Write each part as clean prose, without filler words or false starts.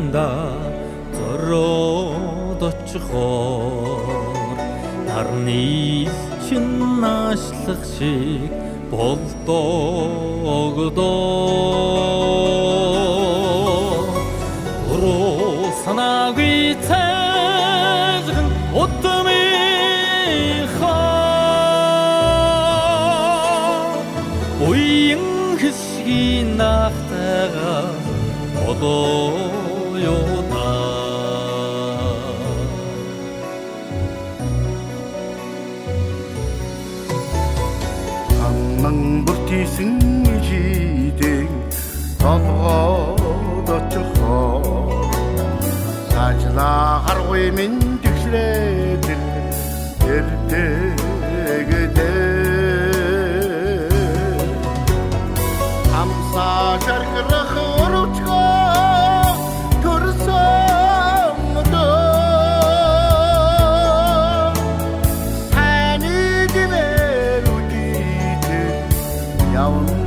хайханда зороод очихоор нарны чин наашлах шиг болдогдоо уруу санаагүй цайлган удмынхаа уян хэсгийн наахтайгаа болоёда амман бүртийсэн жидэн толгойд очихоор ажлаа харгүй минь тэгшлээд эрдэгдээ амсаа шарграх уручгаа төрсөн дөө сайны димэр үдийт явна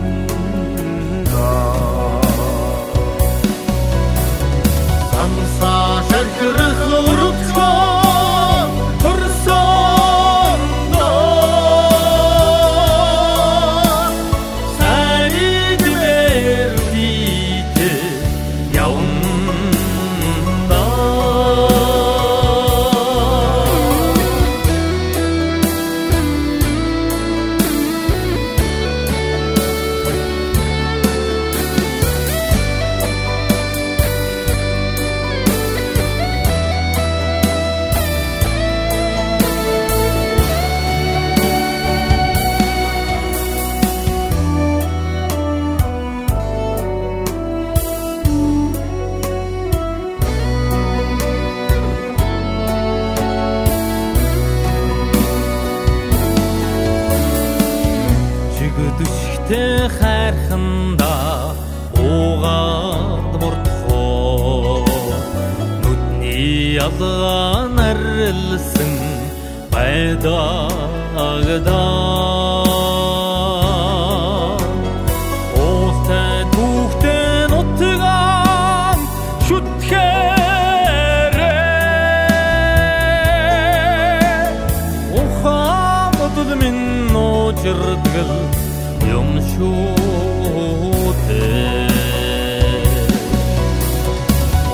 амсаа шарграх уручгаа төрсөн дөө сайны димэр үдийт явна Жигдүшгтэй хайрханда уугаад мурдхоо нүдний ялгаан арилсан байдагадаа уустай түүхтэй нутгаан шүтгээрээ ухаамдл минь нуужирдгал юм шүүтэй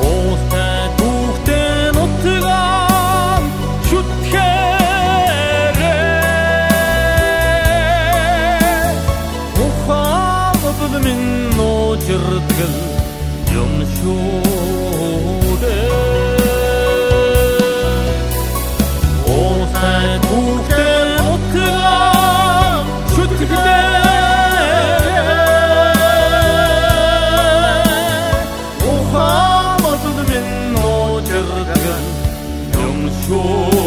уустай түүхтэй нутгаан шүтгээрээ ухаамдл минь нуужирдгал юм шүүтэй уустай түүхтэй нутгаан шүтгээрээ ухаамдл минь нуужирдгал юм шүүтэй